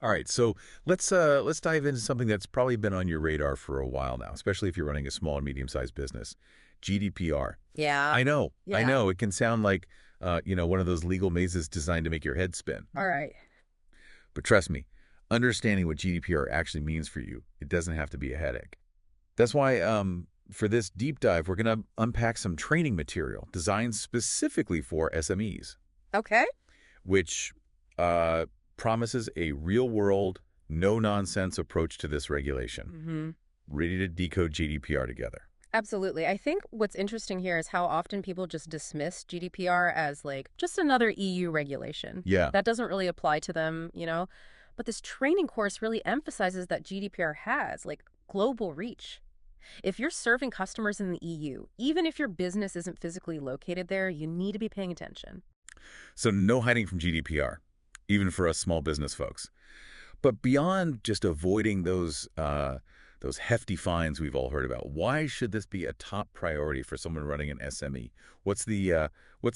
All right, so let's dive into something that's probably been on your radar for a while now, especially if you're running a small and medium-sized business. GDPR. Yeah. I Yeah. know, it can sound like one of those legal mazes designed to make your head spin. All right. But trust me, understanding what GDPR actually means for you, it doesn't have to be a headache. That's why for this deep dive, we're going to unpack some training material designed specifically for SMEs, Okay. which promises a real-world, no-nonsense approach to this regulation. Mm-hmm. Ready to decode GDPR together. Absolutely. I think what's interesting here is how often people just dismiss GDPR as like just another EU regulation. Yeah. That doesn't really apply to them. But this training course really emphasizes that GDPR has like global reach. If you're serving customers in the EU, even if your business isn't physically located there, you need to be paying attention. So no hiding from GDPR, even for us small business folks. But beyond just avoiding those hefty fines we've all heard about, why should this be a top priority for someone running an SME? What's the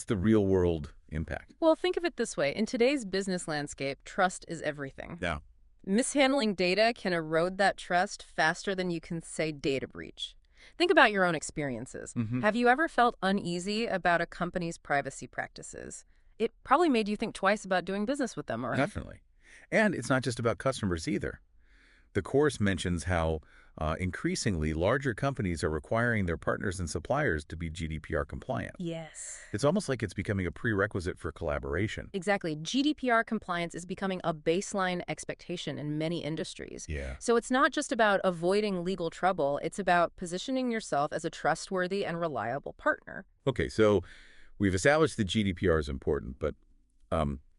real world impact? Well, think of it this way. In today's business landscape, trust is everything. Yeah. Mishandling data can erode that trust faster than you can say data breach. Think about your own experiences. Mm-hmm. Have you ever felt uneasy about a company's privacy practices? It probably made you think twice about doing business with them, or Definitely. And it's not just about customers either. The course mentions how increasingly larger companies are requiring their partners and suppliers to be GDPR compliant. Yes. It's almost like it's becoming a prerequisite for collaboration. Exactly. GDPR compliance is becoming a baseline expectation in many industries. Yeah. So it's not just about avoiding legal trouble, it's about positioning yourself as a trustworthy and reliable partner. Okay, so we've established that GDPR is important, but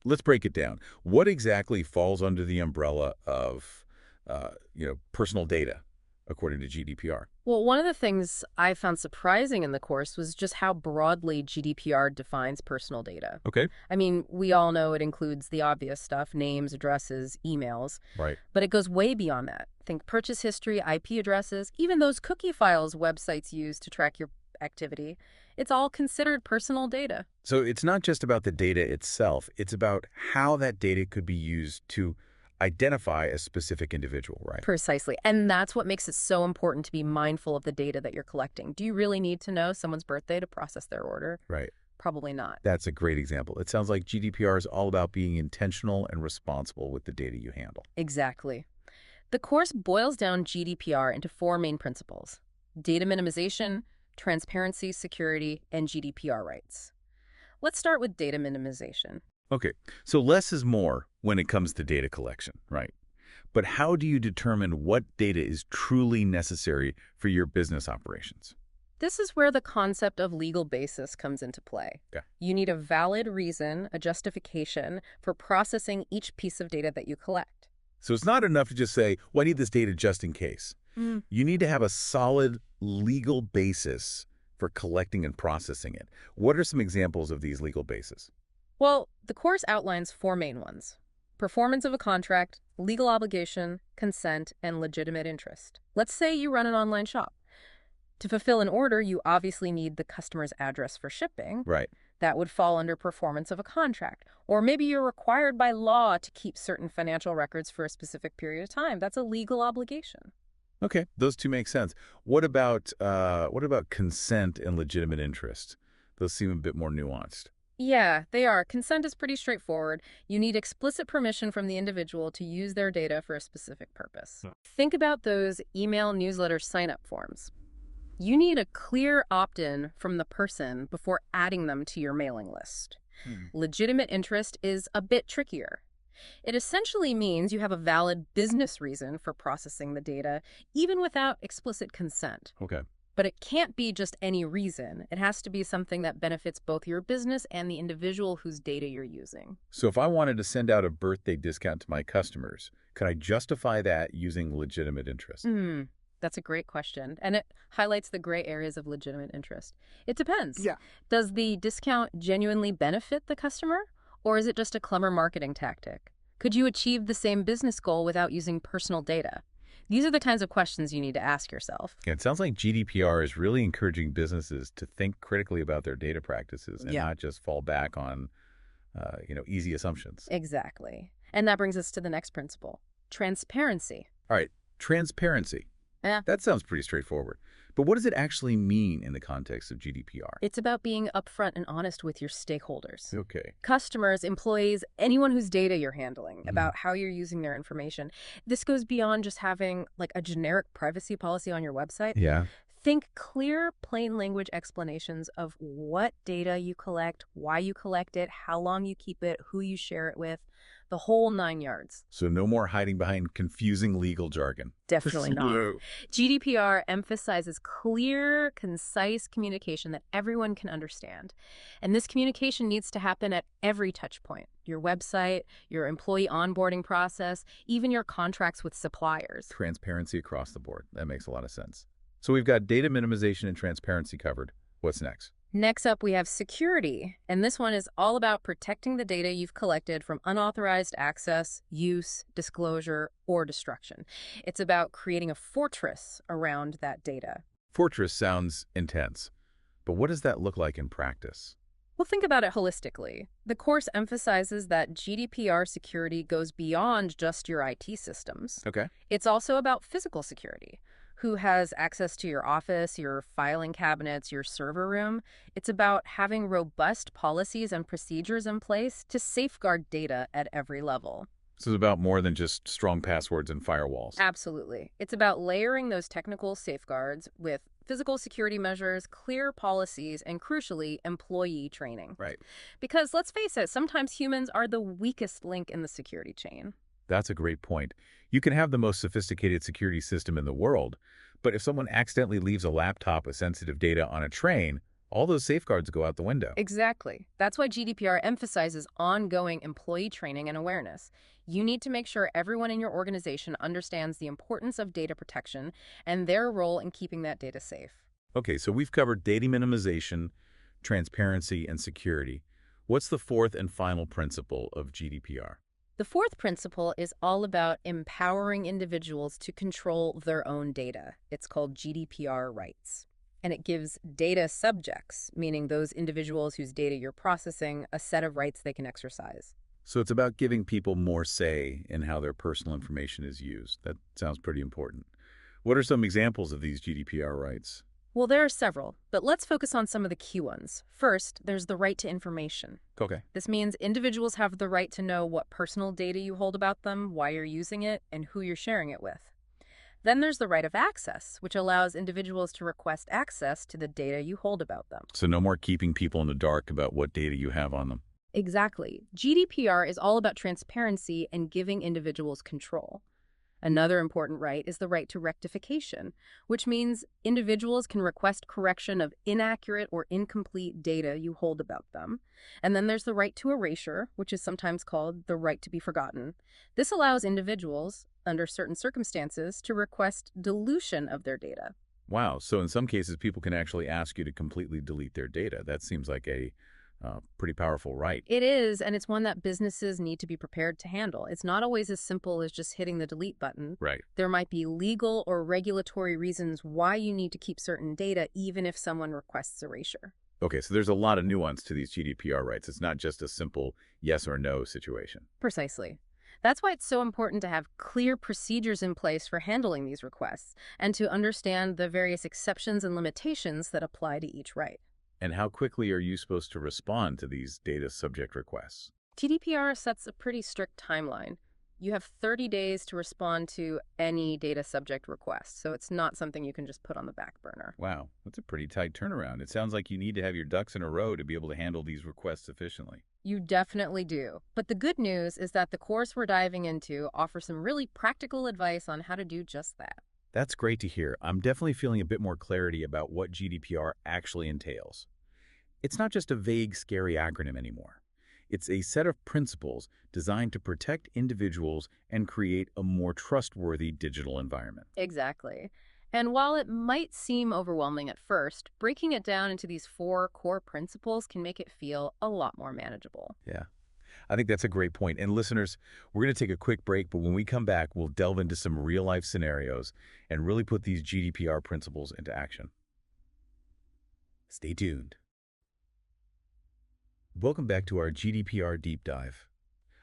let's break it down. What exactly falls under the umbrella of, personal data, according to GDPR? Well, one of the things I found surprising in the course was just how broadly GDPR defines personal data. Okay. I mean, we all know it includes the obvious stuff, names, addresses, emails, Right. but it goes way beyond that. Think purchase history, IP addresses, even those cookie files websites use to track your activity. It's all considered personal data. So it's not just about the data itself. It's about how that data could be used to identify a specific individual, right? Precisely. And that's what makes it so important to be mindful of the data that you're collecting. Do you really need to know someone's birthday to process their order? Right. Probably not. That's a great example. It sounds like GDPR is all about being intentional and responsible with the data you handle. Exactly. The course boils down GDPR into four main principles: data minimization, transparency, security, and GDPR rights. Let's start with data minimization. Okay, so less is more when it comes to data collection, right? But how do you determine what data is truly necessary for your business operations? This is where the concept of legal basis comes into play. Yeah. You need a valid reason, a justification for processing each piece of data that you collect. So it's not enough to just say, well, I need this data just in case. You need to have a solid legal basis for collecting and processing it. What are some examples of these legal bases? Well, the course outlines four main ones: performance of a contract, legal obligation, consent, and legitimate interest. Let's say you run an online shop. To fulfill an order, you obviously need the customer's address for shipping. Right. That would fall under performance of a contract. Or maybe you're required by law to keep certain financial records for a specific period of time. That's a legal obligation. Okay, those two make sense. What about consent and legitimate interest? Those seem a bit more nuanced. Yeah, they are. Consent is pretty straightforward. You need explicit permission from the individual to use their data for a specific purpose. Think about those email newsletter sign-up forms. You need a clear opt-in from the person before adding them to your mailing list. Legitimate interest is a bit trickier. It essentially means you have a valid business reason for processing the data, even without explicit consent. Okay. But it can't be just any reason. It has to be something that benefits both your business and the individual whose data you're using. So if I wanted to send out a birthday discount to my customers, could I justify that using legitimate interest? That's a great question. And it highlights the gray areas of legitimate interest. It depends. Yeah. Does the discount genuinely benefit the customer? Or is it just a clever marketing tactic? Could you achieve the same business goal without using personal data? These are the kinds of questions you need to ask yourself. Yeah, it sounds like GDPR is really encouraging businesses to think critically about their data practices and not just fall back on, easy assumptions. Exactly. And that brings us to the next principle, transparency. All right, transparency. Yeah. That sounds pretty straightforward. But what does it actually mean in the context of GDPR? It's about being upfront and honest with your stakeholders. Okay. Customers, employees, anyone whose data you're handling, about how you're using their information. This goes beyond just having like a generic privacy policy on your website. Yeah. Think clear, plain language explanations of what data you collect, why you collect it, how long you keep it, who you share it with, the whole 9 yards. So no more hiding behind confusing legal jargon. Definitely not. GDPR emphasizes clear, concise communication that everyone can understand. And this communication needs to happen at every touch point. Your website, your employee onboarding process, even your contracts with suppliers. Transparency across the board. That makes a lot of sense. So we've got data minimization and transparency covered. What's next? Next up, we have security, and this one is all about protecting the data you've collected from unauthorized access, use, disclosure, or destruction. It's about creating a fortress around that data. Fortress sounds intense, but what does that look like in practice? Well, think about it holistically. The course emphasizes that GDPR security goes beyond just your IT systems. Okay. It's also about physical security. Who has access to your office, your filing cabinets, your server room. It's about having robust policies and procedures in place to safeguard data at every level. This is about more than just strong passwords and firewalls. Absolutely. It's about layering those technical safeguards with physical security measures, clear policies, and crucially, employee training. Right. Because let's face it, sometimes humans are the weakest link in the security chain. That's a great point. You can have the most sophisticated security system in the world, but if someone accidentally leaves a laptop with sensitive data on a train, all those safeguards go out the window. Exactly. That's why GDPR emphasizes ongoing employee training and awareness. You need to make sure everyone in your organization understands the importance of data protection and their role in keeping that data safe. Okay, so we've covered data minimization, transparency, and security. What's the fourth and final principle of GDPR? The fourth principle is all about empowering individuals to control their own data. It's called GDPRWise. And it gives data subjects, meaning those individuals whose data you're processing, a set of rights they can exercise. So it's about giving people more say in how their personal information is used. That sounds pretty important. What are some examples of these GDPR rights? Well, there are several, but let's focus on some of the key ones. First, there's the right to information. Okay. This means individuals have the right to know what personal data you hold about them, why you're using it, and who you're sharing it with. Then there's the right of access, which allows individuals to request access to the data you hold about them. So no more keeping people in the dark about what data you have on them. Exactly. GDPR is all about transparency and giving individuals control. Another important right is the right to rectification, which means individuals can request correction of inaccurate or incomplete data you hold about them. And then there's the right to erasure, which is sometimes called the right to be forgotten. This allows individuals, under certain circumstances, to request dilution of their data. Wow, so in some cases, people can actually ask you to completely delete their data. That seems like a pretty powerful right. It is, and it's one that businesses need to be prepared to handle. It's not always as simple as just hitting the delete button. Right. There might be legal or regulatory reasons why you need to keep certain data, even if someone requests erasure. Okay, so there's a lot of nuance to these GDPR rights. It's not just a simple yes or no situation. Precisely. That's why it's so important to have clear procedures in place for handling these requests and to understand the various exceptions and limitations that apply to each right. And how quickly are you supposed to respond to these data subject requests? GDPR sets a pretty strict timeline. You have 30 days to respond to any data subject request, so it's not something you can just put on the back burner. Wow, that's a pretty tight turnaround. It sounds like you need to have your ducks in a row to be able to handle these requests efficiently. You definitely do. But the good news is that the course we're diving into offers some really practical advice on how to do just that. That's great to hear. I'm definitely feeling a bit more clarity about what GDPR actually entails. It's not just a vague, scary acronym anymore. It's a set of principles designed to protect individuals and create a more trustworthy digital environment. Exactly. And while it might seem overwhelming at first, breaking it down into these 4 core principles can make it feel a lot more manageable. Yeah, I think that's a great point. And listeners, we're going to take a quick break, but when we come back, we'll delve into some real-life scenarios and really put these GDPR principles into action. Stay tuned. Welcome back to our GDPR Deep Dive.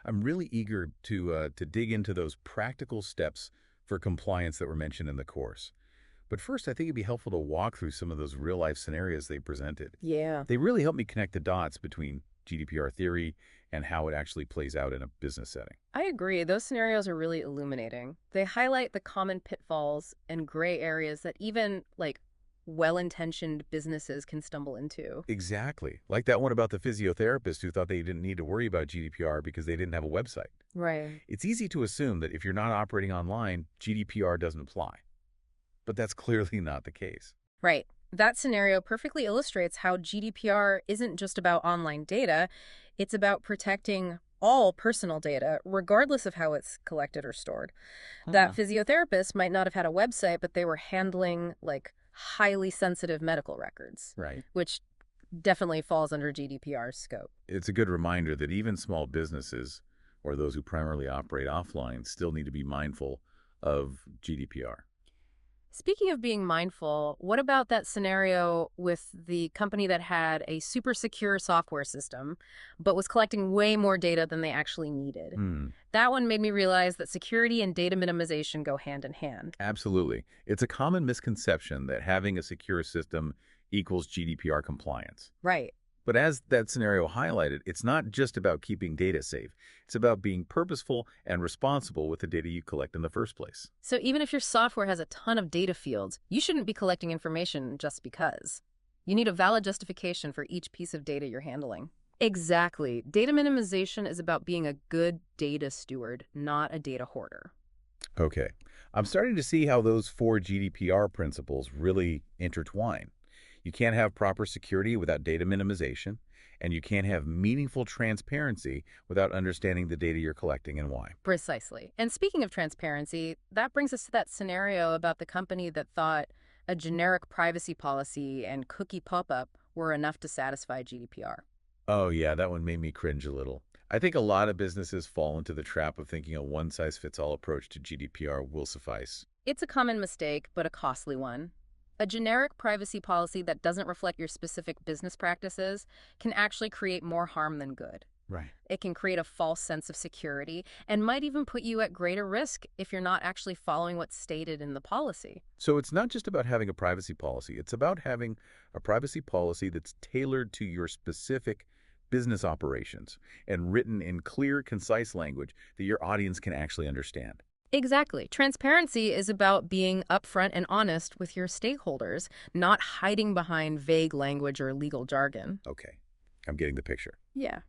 I'm really eager to dig into those practical steps for compliance that were mentioned in the course. But first, I think it'd be helpful to walk through some of those real-life scenarios they presented. Yeah. They really help me connect the dots between GDPR theory and how it actually plays out in a business setting. I agree. Those scenarios are really illuminating. They highlight the common pitfalls and gray areas that even, like, well-intentioned businesses can stumble into. Exactly. Like that one about the physiotherapist who thought they didn't need to worry about GDPR because they didn't have a website. Right. It's easy to assume that if you're not operating online, GDPR doesn't apply. But that's clearly not the case. Right. That scenario perfectly illustrates how GDPR isn't just about online data, it's about protecting all personal data, regardless of how it's collected or stored. That physiotherapist might not have had a website, but they were handling, like, highly sensitive medical records, Right. which definitely falls under GDPR's scope. It's a good reminder that even small businesses, or those who primarily operate offline, still need to be mindful of GDPR. Speaking of being mindful, what about that scenario with the company that had a super secure software system, but was collecting way more data than they actually needed? That one made me realize that security and data minimization go hand in hand. Absolutely. It's a common misconception that having a secure system equals GDPR compliance. Right. But as that scenario highlighted, it's not just about keeping data safe. It's about being purposeful and responsible with the data you collect in the first place. So even if your software has a ton of data fields, you shouldn't be collecting information just because. You need a valid justification for each piece of data you're handling. Exactly. Data minimization is about being a good data steward, not a data hoarder. Okay. I'm starting to see how those four GDPR principles really intertwine. You can't have proper security without data minimization, and you can't have meaningful transparency without understanding the data you're collecting and why. Precisely. And speaking of transparency, that brings us to that scenario about the company that thought a generic privacy policy and cookie pop-up were enough to satisfy GDPR. Oh yeah, that one made me cringe a little. I think a lot of businesses fall into the trap of thinking a one-size-fits-all approach to GDPR will suffice. It's a common mistake, but a costly one. A generic privacy policy that doesn't reflect your specific business practices can actually create more harm than good. Right. It can create a false sense of security and might even put you at greater risk if you're not actually following what's stated in the policy. So it's not just about having a privacy policy. It's about having a privacy policy that's tailored to your specific business operations and written in clear, concise language that your audience can actually understand. Exactly. Transparency is about being upfront and honest with your stakeholders, not hiding behind vague language or legal jargon. Okay, I'm getting the picture. Yeah.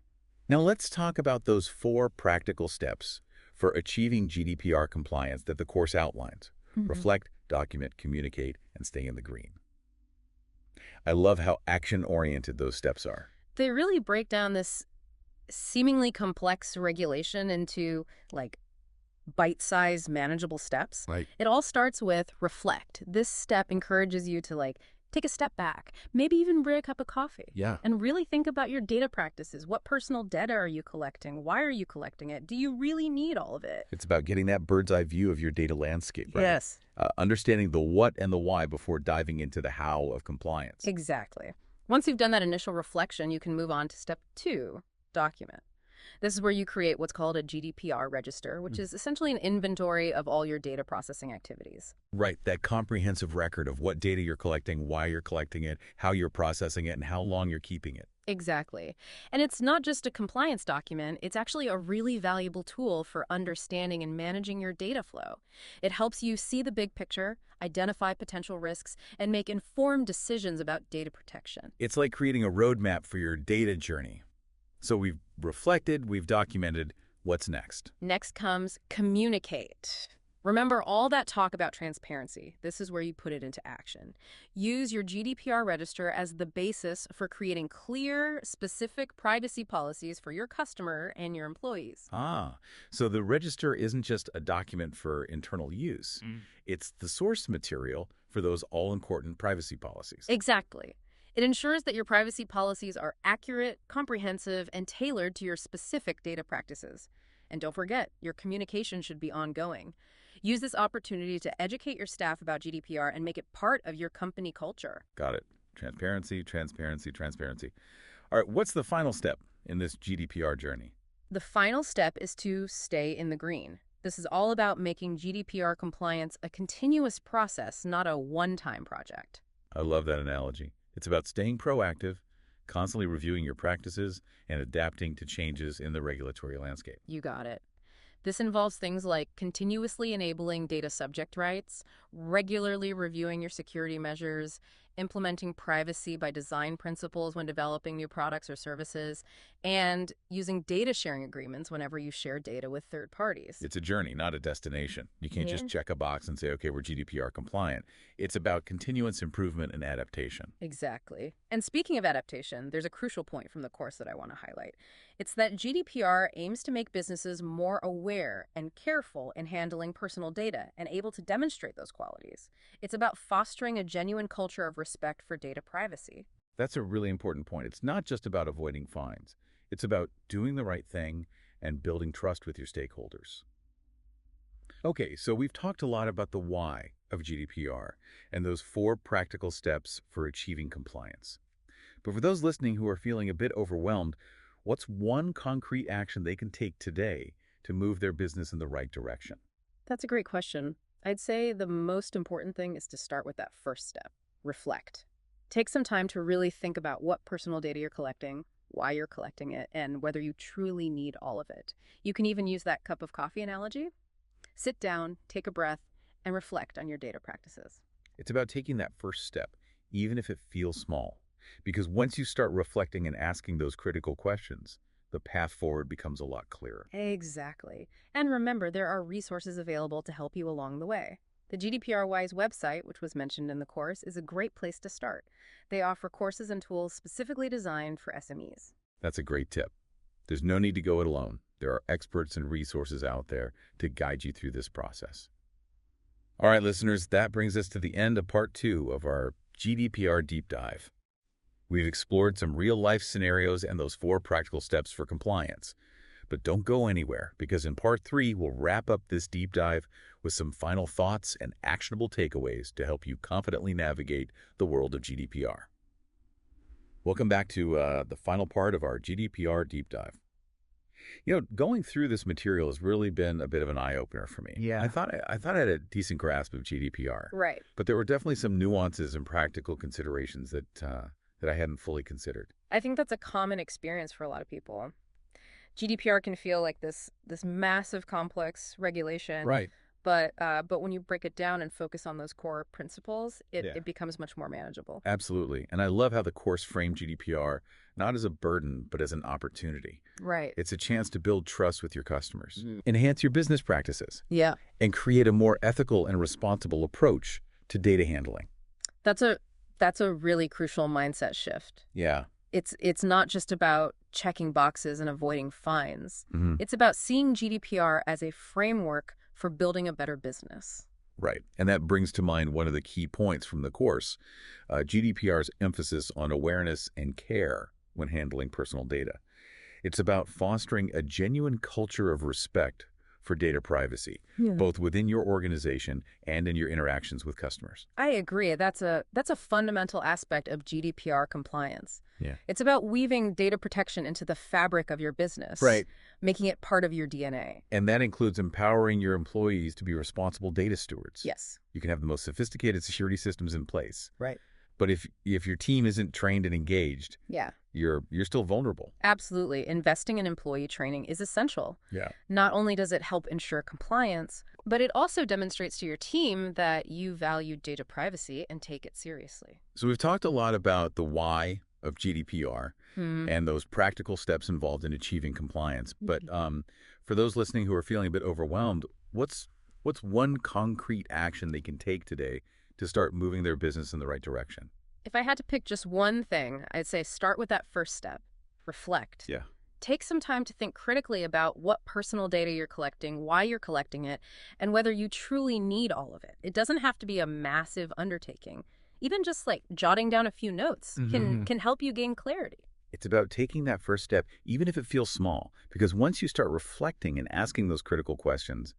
Now let's talk about those four practical steps for achieving GDPR compliance that the course outlines. Reflect, document, communicate, and stay in the green. I love how action-oriented those steps are. They really break down this seemingly complex regulation into, like, bite-sized, manageable steps. Right. It all starts with reflect. This step encourages you to, like, take a step back, maybe even bring a cup of coffee. Yeah. And really think about your data practices. What personal data are you collecting? Why are you collecting it? Do you really need all of it? It's about getting that bird's eye view of your data landscape, right? Yes. Understanding the what and the why before diving into the how of compliance. Exactly. Once you've done that initial reflection, you can move on to step 2, document. This is where you create what's called a GDPR register, which is essentially an inventory of all your data processing activities. Right, that comprehensive record of what data you're collecting, why you're collecting it, how you're processing it, and how long you're keeping it. Exactly. And it's not just a compliance document, it's actually a really valuable tool for understanding and managing your data flow. It helps you see the big picture, identify potential risks, and make informed decisions about data protection. It's like creating a roadmap for your data journey. So we've reflected, we've documented. What's next? Next comes communicate. Remember all that talk about transparency. This is where you put it into action. Use your GDPR register as the basis for creating clear, specific privacy policies for your customer and your employees. So the register isn't just a document for internal use. It's the source material for those all-important privacy policies. Exactly. It ensures that your privacy policies are accurate, comprehensive, and tailored to your specific data practices. And don't forget, your communication should be ongoing. Use this opportunity to educate your staff about GDPR and make it part of your company culture. Got it. Transparency, transparency, transparency. All right, what's the final step in this GDPR journey? The final step is to stay in the green. This is all about making GDPR compliance a continuous process, not a one-time project. I love that analogy. It's about staying proactive, constantly reviewing your practices, and adapting to changes in the regulatory landscape. You got it. This involves things like continuously enabling data subject rights, regularly reviewing your security measures, implementing privacy by design principles when developing new products or services, and using data sharing agreements whenever you share data with third parties. It's a journey, not a destination. You can't Yeah. just check a box and say, okay, we're GDPR compliant. It's about continuous improvement and adaptation. Exactly. And speaking of adaptation, there's a crucial point from the course that I want to highlight. It's that GDPR aims to make businesses more aware and careful in handling personal data and able to demonstrate those qualities. It's about fostering a genuine culture of respect for data privacy. That's a really important point. It's not just about avoiding fines. It's about doing the right thing and building trust with your stakeholders. Okay, so we've talked a lot about the why of GDPR and those 4 practical steps for achieving compliance. But for those listening who are feeling a bit overwhelmed, what's one concrete action they can take today to move their business in the right direction? That's a great question. I'd say the most important thing is to start with that first step. Reflect. Take some time to really think about what personal data you're collecting, why you're collecting it, and whether you truly need all of it. You can even use that cup of coffee analogy. Sit down, take a breath, and reflect on your data practices. It's about taking that first step, even if it feels small. Because once you start reflecting and asking those critical questions, the path forward becomes a lot clearer. Exactly. And remember, there are resources available to help you along the way. The GDPRWise website, which was mentioned in the course, is a great place to start. They offer courses and tools specifically designed for SMEs. That's a great tip. There's no need to go it alone. There are experts and resources out there to guide you through this process. All right, listeners, that brings us to the end of part 2 of our GDPR deep dive. We've explored some real-life scenarios and those 4 practical steps for compliance. But don't go anywhere, because in part 3, we'll wrap up this deep dive with some final thoughts and actionable takeaways to help you confidently navigate the world of GDPR. Welcome back to the final part of our GDPR deep dive. You know, going through this material has really been a bit of an eye-opener for me. Yeah. I thought I had a decent grasp of GDPR, Right. but there were definitely some nuances and practical considerations that I hadn't fully considered. I think that's a common experience for a lot of people. GDPR can feel like this massive complex regulation. Right. But when you break it down and focus on those core principles, Yeah. it becomes much more manageable. Absolutely. And I love how the course framed GDPR not as a burden, but as an opportunity. Right. It's a chance to build trust with your customers, enhance your business practices, Yeah. and create a more ethical and responsible approach to data handling. That's a really crucial mindset shift. Yeah. It's not just about checking boxes and avoiding fines. Mhm. It's about seeing GDPR as a framework for building a better business. Right. And that brings to mind one of the key points from the course, GDPR's emphasis on awareness and care when handling personal data. It's about fostering a genuine culture of respect for data privacy, both within your organization and in your interactions with customers. I agree. That's a fundamental aspect of GDPR compliance. Yeah. It's about weaving data protection into the fabric of your business, Right. making it part of your DNA. And that includes empowering your employees to be responsible data stewards. Yes. You can have the most sophisticated security systems in place. Right. But if your team isn't trained and engaged, Yeah. you're still vulnerable. Absolutely. Investing in employee training is essential. Yeah. Not only does it help ensure compliance, but it also demonstrates to your team that you value data privacy and take it seriously. So we've talked a lot about the why of GDPR and those practical steps involved in achieving compliance. But for those listening who are feeling a bit overwhelmed, what's one concrete action they can take today to start moving their business in the right direction? If I had to pick just one thing, I'd say start with that first step. Reflect. Yeah. Take some time to think critically about what personal data you're collecting, why you're collecting it, and whether you truly need all of it. It doesn't have to be a massive undertaking. Even just like jotting down a few notes can help you gain clarity. It's about taking that first step, even if it feels small, because once you start reflecting and asking those critical questions,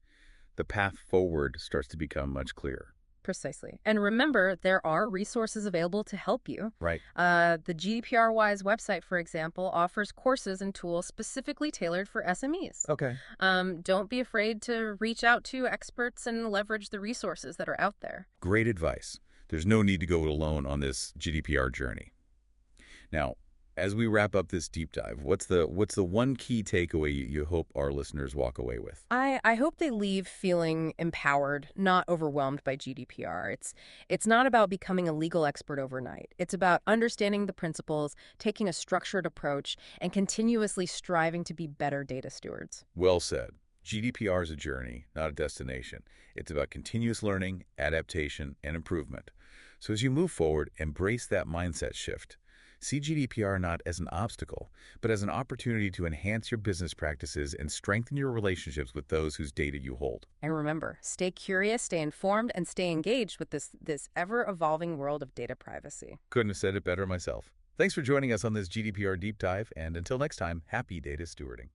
the path forward starts to become much clearer. Precisely. And remember, there are resources available to help you. Right. The GDPRWise website, for example, offers courses and tools specifically tailored for SMEs. Okay. Don't be afraid to reach out to experts and leverage the resources that are out there. Great advice. There's no need to go it alone on this GDPR journey. Now, as we wrap up this deep dive, what's the one key takeaway you hope our listeners walk away with? I hope they leave feeling empowered, not overwhelmed by GDPR. It's not about becoming a legal expert overnight. It's about understanding the principles, taking a structured approach, and continuously striving to be better data stewards. Well said. GDPR is a journey, not a destination. It's about continuous learning, adaptation, and improvement. So as you move forward, embrace that mindset shift. See GDPR not as an obstacle, but as an opportunity to enhance your business practices and strengthen your relationships with those whose data you hold. And remember, stay curious, stay informed, and stay engaged with this ever-evolving world of data privacy. Couldn't have said it better myself. Thanks for joining us on this GDPR deep dive, and until next time, happy data stewarding.